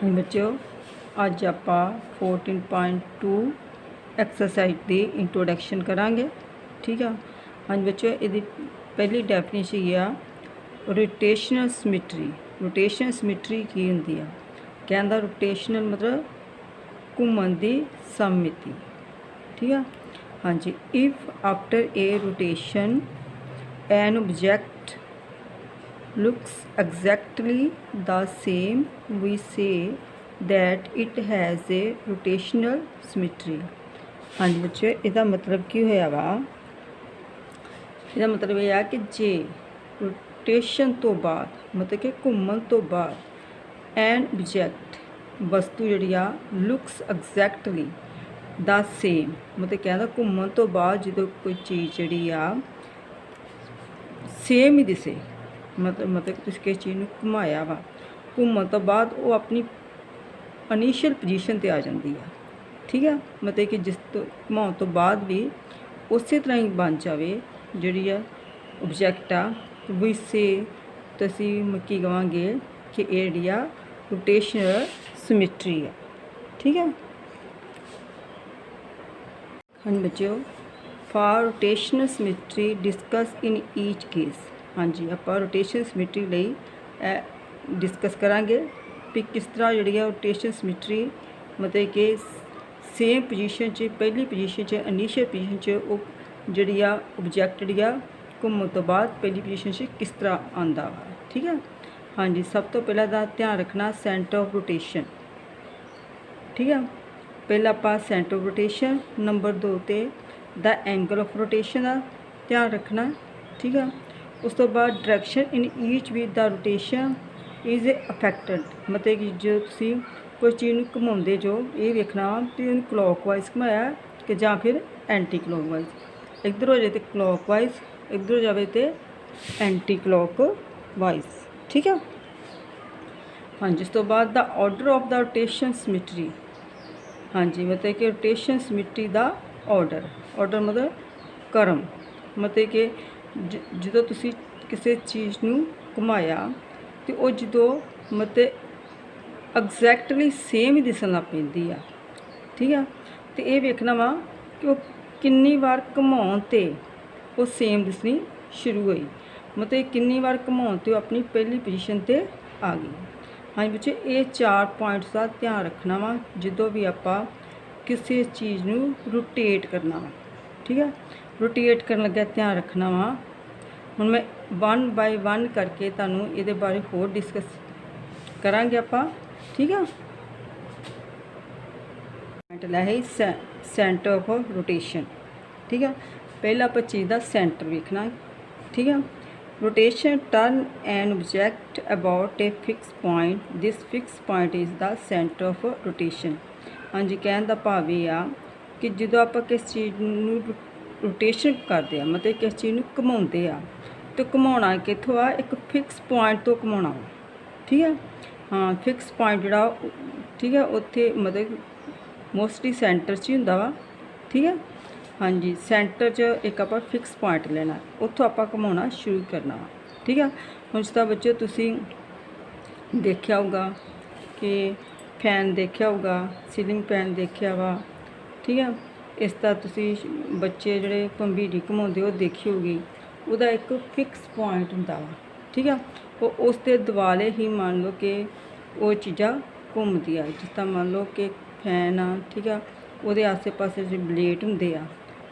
हाँ बच्चों, अज आप 14.2 एक्सरसाइज की इंट्रोडक्शन करांगे। ठीक है। हाँ बच्चों, ये पहली डेफिनेशन है रोटेशनल सिमिट्री। रोटेशनल सिमिट्री की होंगी है, कहता रोटेशनल मतलब घूमन की सममिति। ठीक है। हाँ जी, if after a rotation an object looks exactly the same, we say that it has a rotational symmetry। हाँ जी बच्चे, इसका मतलब की होया वा, इसका मतलब यह है कि जे रोटेशन तो बाद मतलब कि घूमन तो बाद एन ऑब्जेक्ट वस्तु जी लुक्स एग्जैक्टली द सेम मतलब कहता घूमन तो बाद जो कोई चीज़ जी सेम ही दिसे, मतलब किसी चीज़ में घुमाया वा घूमन तो बाद वो अपनी इनिशियल पोजीशन ते आ जाती है। ठीक है। मतलब कि जिस तो घुमाउण तो बाद भी उस तरह ही बन जाए जी ऑब्जैक्ट आ विसे तो असीं की कहांगे कि ये जी रोटेशनल सिमिट्री है। ठीक है। हाँ बच्चों, for rotational symmetry discuss in each case. हाँ जी, आप रोटेशनल सिमिट्री लिए डिस्कस करांगे भी किस तरह जी रोटेशनल सिमिट्री मतलब कि सेम पोजीशन च पहली पोजीशन च इनिशियल पोजीशन च जी ऑब्जैक्ट जी घूमन तो बाद पहली पोजीशन च किस तरह आंदा वा। ठीक है। हाँ जी, सब तो पहला ध्यान रखना सेंटर ऑफ रोटेशन। ठीक है। पहला आप सेंटर ऑफ रोटेशन, नंबर 2 ते द एंगल ऑफ रोटेशन का ध्यान रखना। ठीक है। उस तो बाद direction in each with the rotation is affected मतलब कि जो तुसी कोई चीज़ घुमाते जो ये वेखना भी क्लॉकवाइज घुमाया कि जां फिर एंटी क्लॉकवाइज, इधर हो जाए तो क्लॉकवाइज, इधर हो जाए तो एंटी क्लॉकवाइज। ठीक है। हाँ जी, उस तो बाद the order of the rotation symmetry. हाँ जी, मतलब कि रोटेशन सिमिट्री का ऑर्डर मतलब क्रम मतलब कि जो तुसी किसी चीज़ नूं घुमाया तो वो जो मतलब एग्जैक्टली सेम ही दिसन लग पैंदी आ। ठीक है। तो ये वेखना वा कि वो कितनी बार घुमाउण ते वो सेम दिसनी शुरू हुई, मतलब कितनी बार घुमाउण ते अपनी पहली पोजीशन ते आ गई। हाँ बच्चे, ये 4 पॉइंट्स का ध्यान रखना वा जो भी आप किसी चीज़ नूं रोटेट करना वा। ठीक है। रोटेट करन लगे ध्यान रखना वा। हुण मैं 1 बाय 1 करके तुहानूं इहदे बारे होर डिस्कस करांगे आपां। ठीक है। पॉइंट लै है सेंटर ऑफ रोटेशन। ठीक है। पहला आप चीज़ का सेंटर वेखना। ठीक है। Rotation turn an object about a fix point, this fix point is the centre of rotation. हाँ जी, कहने का भाव ये आ कि जो आप किस चीज़ रोटेशन करते हैं मतलब किस चीज़ नूं घुमाउंदे आ तो घुमाउणा कित्थों आ, एक फिक्स पॉइंट तो घुमाउणा वा। ठीक है। हाँ, फिक्स पॉइंट जिहड़ा ठीक है उत्थे मतलब मोस्टली सेंटर च ही हुंदा वा। ठीक है। हाँ जी, सेंटर च एक आप फिक्स पॉइंट लेना, उत्थों आप घुमाउणा शुरू करना वा। ठीक है। हुण जिस तरह बच्चों तुसीं देखिया होगा कि फैन देखिया होगा, सीलिंग फैन देखिया वा। ठीक है। इस तरह तुसी बच्चे जिहड़े भंबीरी घुमाउंदे वो देखी होगी, उसका एक फिक्स पॉइंट हुंदा वा। ठीक है। वो उस दे दुआले ही मान लो कि वो चीज़ां घूमदियां, जिस तरह मान लो कि फैन आ। ठीक है। वो आसे पासे जो ब्लेड हुंदे आ।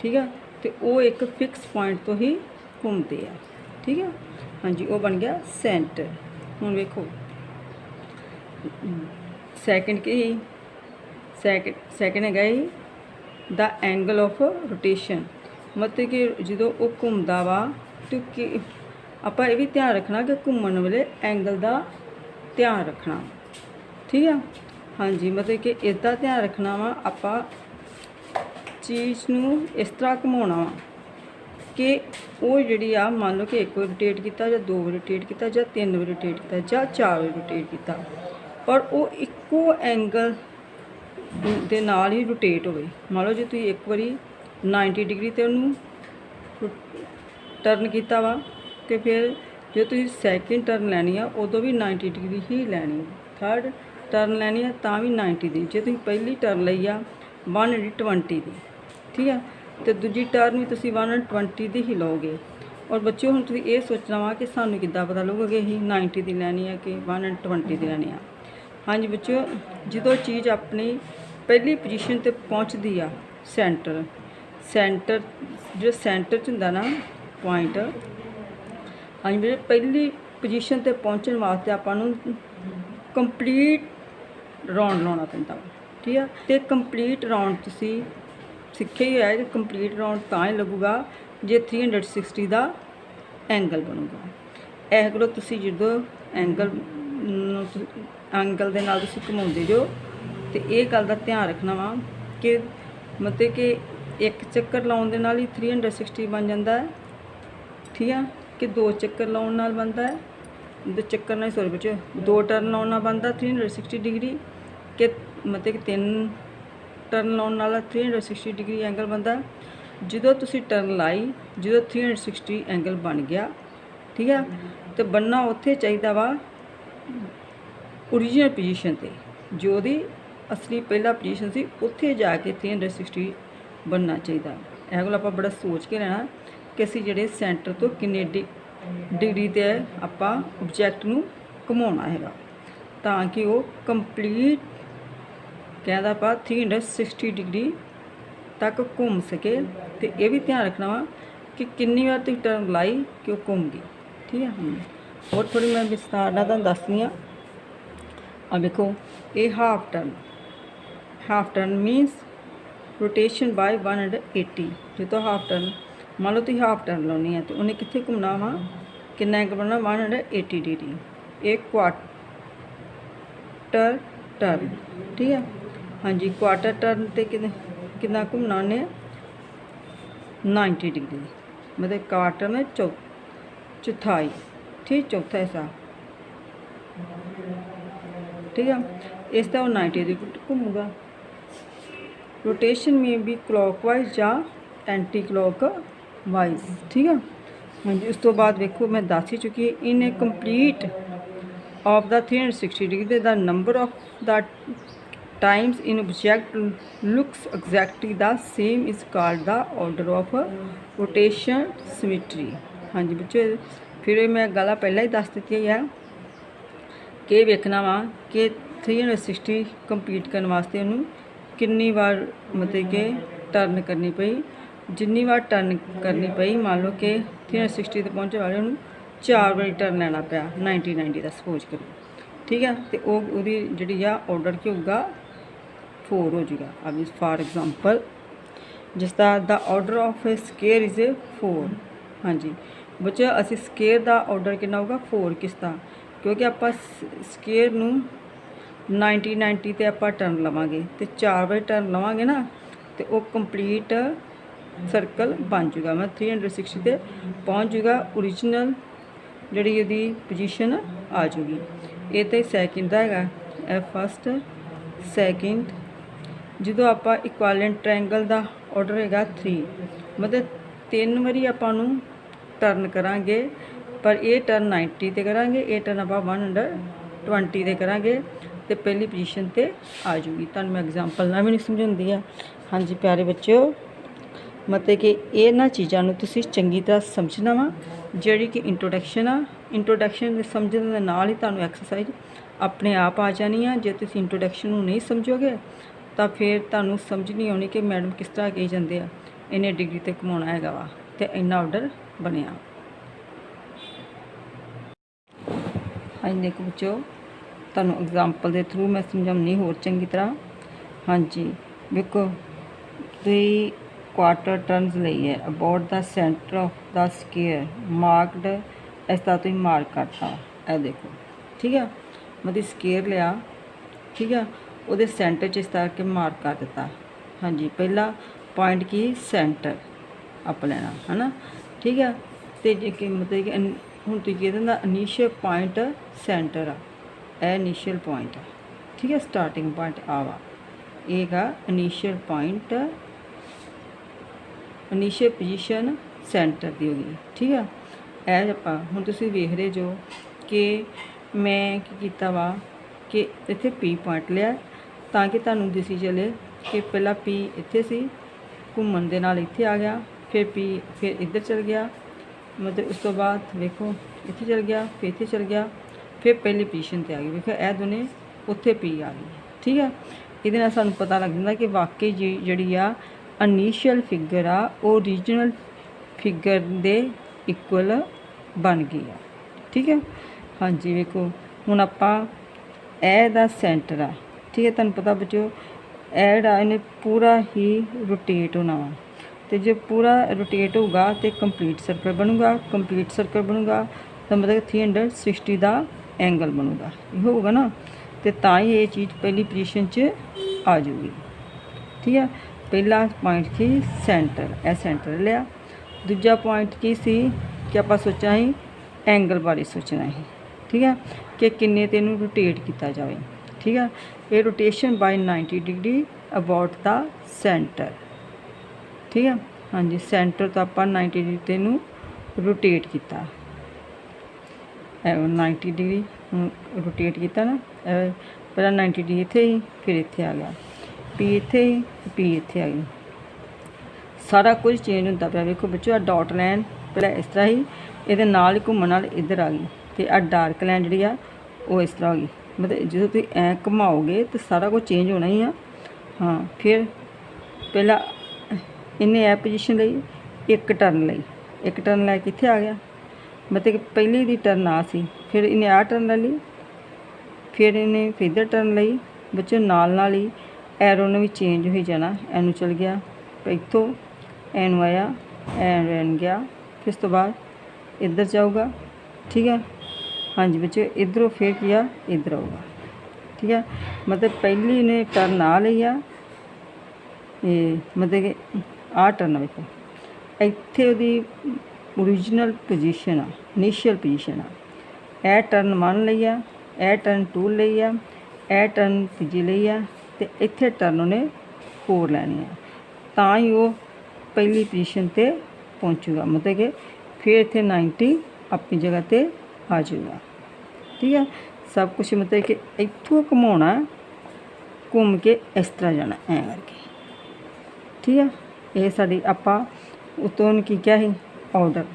ठीक है। तो वो एक फिक्स पॉइंट तो ही घूमते आ। ठीक है। हाँ जी, वो बन गया सेंटर। हुण वेखो सैकेंड की सैकेंड है द एंगल ऑफ रोटेशन मतलब कि जो वो घूमता वा तो कि आप ये भी ध्यान रखना कि घूमन वेले एंगल का ध्यान रखना। ठीक है। हाँ जी, मतलब कि इसका ध्यान रखना वा आप चीज़ नूं इस तरह घुमाउणा वा कि वो जी मान लो कि एक बार रोटेट किया या 2 बार रोटेट किया या 3 बार रोटेट किया या 4 बार रोटेट किया, पर वो इक्को एंगल दे नाल ही रोटेट होवे। मान लो जो तुसीं एक बारी 90 डिग्री ते उन्होंने टर्न किया वा तो फिर जो तुसीं सैकेंड टर्न लैनी आ उदों भी 90 डिग्री ही लैनी, थर्ड टर्न लैनी है तां भी 90 दी। जे तुसीं पहली टर्न लई आ 120 दी, ठीक है, तो दूजी टर्न भी तुसीं 120 दी ही लओगे। और बच्चों हुण तुसीं ये सोचना वा कि सानूं किद्दां पता लगूगा कि असीं 90 दी लैनी है कि 120 दी लैनी है। हाँ जी बच्चों, जो चीज़ अपनी पहली पोजीशन ते पहुँचती आ सेंटर जो सेंटर च हुंदा ना पॉइंट, हाँ जी बच्चों, पहली पोजीशन ते पहुँचण वास्ते आपां नूं कंप्लीट राउंड लाउणा पैंदा, ठीक है। तो कंप्लीट राउंड तुसीं सिੱਖਿਆ ही है कि कंप्लीट राउंड तां ही लगूगा जे 360 का एंगल बनूगा। इस कोलों तुसीं जदों एंगल दे नाल तुसीं घुमाउंदे जो तो ये गल दा ध्यान रखना वा कि मतलब कि एक चक्कर लाउण दे नाल ही 360 बन जाता है, ठीक है, कि दो चक्कर लाउण नाल बनता है, दो चक्कर नाल सॉरी बच्चों, दो टर्न लाउण नाल बनता 360 डिग्री, कि मतलब कि 3 टर्न लाउण नाल 360 डिग्री एंगल बनता। जो तुसी टर्न लाई जो 360 एंगल बन गया, ठीक है, तो बनना उत्थे चाहिए वा ओरिजिनल पोजीशन ते, जो दी असली पहला पोजीशन सी उत्थे जाके 360 बनना चाहिए। यह कोल आपां बड़ा सोच के रहना कि असीं जिहड़े सेंटर तो किन्ने डिग्री ते आपां ऑब्जैक्ट नूं घुमाउणा हैगा तां कि वो कंप्लीट कहदा पा 360 डिग्री तक घूम सके। तो यह भी ध्यान रखना वा कि कितनी बार तुसीं टर्न लाई कि वो घूम गई, ठीक है। और थोड़ी मैं विस्तार नाल तुहानूं दसदी हाँ। अब देखो ये हाफ टर्न मीनस रोटेशन बाय 180। जो तो हाफ टर्न मान लो तुसीं हाफ टर्न लाउणी है तो उन्हें कित्थे घूमना वा, कितना एंगल बनना 180 डिग्री। एक क्वार्टर टर्न, ठीक है, हाँ जी, क्वार्टर टर्न ते कितना घूमना उन्हें 90 डिग्री, मतलब क्वार्टर में चौथाई, ठीक, चौथा हिस्सा, ठीक है, इस तरह 90 डिग्री घूमूगा। रोटेशन में भी क्लॉकवाइज या एंटी क्लॉकवाइज, ठीक है। हाँ जी, उस तो बाद देखो मैं दस ही चुकी है in a complete of the 360 degree the number of the times in object looks exactly the same is called the order of rotation symmetry. हाँ जी बच्चों, फिर मैं गल पहला ही दस दी है कि वेखना वा कि 360 कंप्लीट करने वास्ते उन्होंने कितनी बार मतलब कि टर्न करनी पई। जिन्नी बार टर्न करनी पई, मान लो कि 360 तक पहुँचने वाले उन्होंने 4 बारी टर्न लेना पाया 90 का सपोज करो, ठीक है, तो वो जी ऑर्डर क्या होगा 4 हो जाएगा। अब फॉर एग्जांपल जिस तरह the order of A square is 4। हाँ जी बच्चों, असी स्केयर का ऑर्डर कितना होगा 4, किस तरह, क्योंकि आप स्केयर नूं 90 ते आप टर्न लवांगे तो 4 बार टर्न लवांगे ना तो वो कंप्लीट सर्कल बन जाएगा, मैं 360 ते पहुँच जाएगा, ओरिजिनल जी उसकी पोजीशन आ जाएगी। ये तो सैकेंड का है फस्ट सैकेंड। जो आप इक्वालेंट ट्रायंगल का ऑर्डर है 3, मतलब 3 बारी आपां नूं टर्न करांगे, पर ये टर्न 90 ते करांगे, ये टर्न आप 120 ते करांगे तो पहली पोजीशन ते आ जाऊगी। तुहानूं मैं एग्जाम्पल ना भी नहीं समझाउंदी है। हाँ जी प्यारे बच्चों, मतलब कि इन्हां चीज़ों नूं तुसीं चंगी तरह समझना वा, जिहड़ी कि इंट्रोडक्शन आ, इंट्रोडक्शन समझण दे नाल ही तुहानूं एक्सरसाइज अपने आप आ जानी है। जे तुसीं इंट्रोडक्शन नूं नहीं समझोगे तो फिर तुहानूं समझ नहीं आनी कि मैडम किस तरह कही जाते हैं इन्ने डिग्री ते घुमाउणा हैगा वा ते इन्ना ऑर्डर बनिया। हाँ जी देखो बच्चों, तुहानूं एग्जाम्पल के थ्रू मैं समझाऊनी होर चंगी तरह। हाँ जी देखो, 3 क्वार्टर टर्नस लई है about the centre of the square marked, इस तरह तुम मार्क करता है देखो, ठीक है, मतलब स्केयर लिया, ठीक है, वो सेंटर च इस तरह के मार्क कर दिता। हाँ जी, पहला पॉइंट की सेंटर आप लेना है ना, ठीक है, तो जे मतलब कि हुण तुसीं कह देना इनिशियल पॉइंट सेंटर आ, इनिशियल पॉइंट, ठीक है, स्टार्टिंग पॉइंट आवा एक initial point, initial position centre दी होगी, ठीक है। ऐ आप हुण तुसीं वेख रहे जो कि मैं की कीता वा कि इत्थे P पॉइंट लिया ताकि तुहानूं दिसी चले कि पहला P इत्थे सी, घूमन दे नाल इत्थे आ गया, फिर P फिर इधर चल गया, मतलब उस तो बाद देखो इत्थे चल गया, फिर इत्थे चल गया, फिर पहली पोजीशन ते आ गई। देखो यह दोने उत्थे P आ गई। ठीक है, ਇਹਦੇ ਨਾਲ ਸਾਨੂੰ पता लग जाता कि वाकई जी ਜਿਹੜੀ ਆ इनिशियल फिगर आ ओरिजिनल फिगर दे इक्वल बन गई आ। ठीक है, हाँ जी देखो हुण आपां ਇਹਦਾ सेंटर आ। ठीक है, तुहानूं पता बच्चों ऐड आ इन्हें पूरा ही रोटेट होना वा, तो जो पूरा रोटेट होगा तो कंप्लीट सर्कल बनूगा, कंप्लीट सर्कल बनूगा तो मतलब 360 का एंगल बनूगा, ये होगा ना, तो ही ये चीज़ पहली पोजीशन च आ जाऊगी। ठीक है, पहला पॉइंट की सेंटर, ए सेंटर लिया। दूजा पॉइंट की सी कि आप सोचना ही एंगल बारे सोचना ही। ठीक है, कि किन्ने तेनू रोटेट किया जाए। ठीक है, ये rotation bye 90 degree about the centre. ठीक है, हाँ जी सेंटर तो आप 90 डिग्री तेनू रोटेट किया, 90 डिग्री रोटेट किया ना, पहला 90 डिग्री इत्थे ही, फिर इत्थे आ गया, P इत्थे ही, P इत्थे आ गई, सारा कुछ चेंज होता पाया। देखो बच्चों आ डॉट लाइन पहले इस तरह ही, ये नाल ही घूमन नाल इधर आ गई, तो आ डार्क लाइन जी वो इस तरह हो गई। मतलब जो तुम ऐ घुमाओगे तो सारा कुछ चेंज होना ही आ। हाँ, फिर पहला इन्हें ए पोजीशन लई, एक टर्न लई, एक टर्न लैके इत्थे आ गया, मतलब कि पहली दी टर्न आ सी, फिर इन्हें आ टर्न ले ली, फिर इन्हें फिर इधर टर्न लई। बच्चों नाल ही एरो ने भी चेंज हो जाना, एनू चल गया, इतों एनू आया, एन गया, फिर उस तो बाद इधर जाऊगा। ठीक है, हाँ जी बच्चों इधरों फिर किया इधर आऊगा। ठीक है, मतलब पहली ने टर्न आ लिया, ये मतलब कि आ टर्न देखो इत्थे उहदी ओरिजिनल पोजीशन आ, इनिशियल पोजीशन आ, ए टर्न 1 लई आ, ए टर्न 2 लई आ, ए टर्न 3 लई आ, ते इत्थे टर्न उन्हें 4 लैनी है, तां ही वो पहली पोजीशन ते पहुँचूगा, मतलब कि फिर इत्थे 90 अपनी जगह ते आ जाऊगा। ठीक है, सब कुछ मतलब कि इत्थों घुमाना, घूम के इस तरह जाना ऐ करके। ठीक है, ये साड़ी आपां उतों की क्या है ऑर्डर,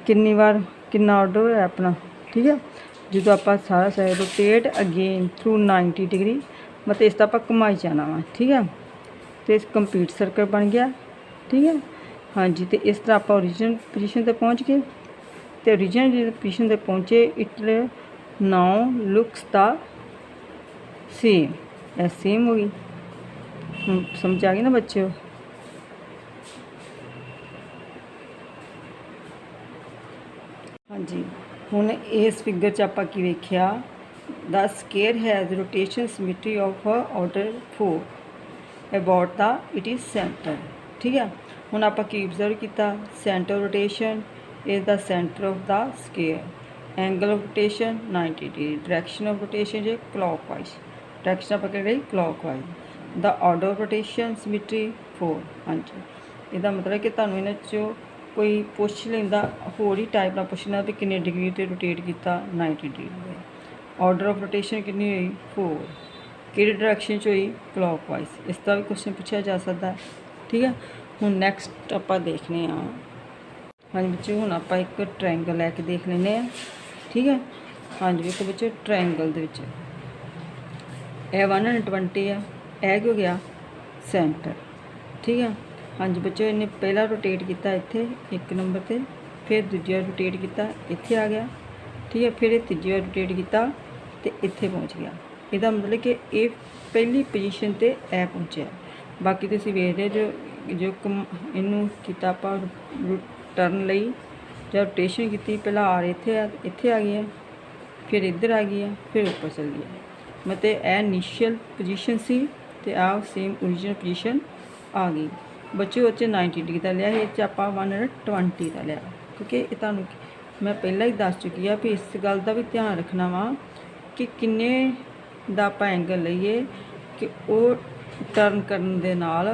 कितनी बार कितना ऑर्डर है अपना। ठीक है, जो आप सारा side rotate again through 90 degree, मतलब इस तरह आप घुमाई जाना वा। ठीक है, तो इस कंप्लीट सर्कल बन गया। ठीक है, हाँ जी, तो इस तरह आप ओरिजिनल पोजीशन पे पहुँच गए, तो ओरिजिनल पोजीशन पे पहुँचे, it now looks the same, A same हो गई। समझ आ गई ना बच्चों। हाँ जी, हुण इस फिगर च आपां की वेख्या, the square has rotation symmetry of order 4 about the it is centre. ठीक है, हुण आपां की ऑब्जर्व किया, centre rotation is the centre of the square, angle of rotation 90 degree, direction of rotation जो क्लॉकवाइज, डायरेक्शन आप clockwise, the order of rotation symmetry 4। हाँ जी, इसका मतलब कि तुहानूं इन्हां चों कोई पुछ लेंदा, होर ही टाइप नाल पुछना भी किन्ने डिग्री ते रोटेट किया, 90 डिग्री। ऑर्डर ऑफ रोटेशन कितनी हुई, 4, किहड़ी डायरेक्शन च हुई, क्लॉकवाइज। इस तरह भी क्वेश्चन पूछा जा सकता है। ठीक है, हुण नैक्सट आपां देखने आ। हाँ जी बच्चों, हुण आपां एक ट्रायंगल लैके देख लैंदे आ। ठीक है, हाँ जी देखो बच्चों ट्रायंगल दे विच ए 120 है, ए क्यों गया सेंटर। ठीक है, हाँ जी बच्चों इन्हें पहला रोटेट किया इत्थे 1 नंबर पे, फिर दूजा रोटेट किया इत्थे आ गया। ठीक है, फिर तीजा रोटेट किया तो इत्थे पहुँच गया। इसका मतलब कि ये पहली पोजीशन ते ए पहुँचा। बाकी तुसीं वेख रहे जो जो इनू किया आपां टर्न लई जो रोटेशन की, पहला आर इत्थे आ गई, फिर इधर आ गई, फिर ऊपर चल गया, मतलब ए इनिशियल पोजीशन सी ते आ सेम ओरिजिनल पोजीशन आ गई। बच्चों वो 90 डिग्री का लिया, ये आप 120 का लिया, क्योंकि ये तुहानूं मैं पहला ही दस चुकी है भी इस गल का भी ध्यान रखना वा कि किन्ने दा आपां एंगल लईए कि वो टर्न करन दे नाल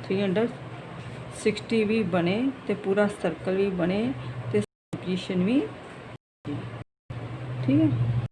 360 भी बने तो पूरा सर्कल भी बने तो पोजीशन भी। ठीक है।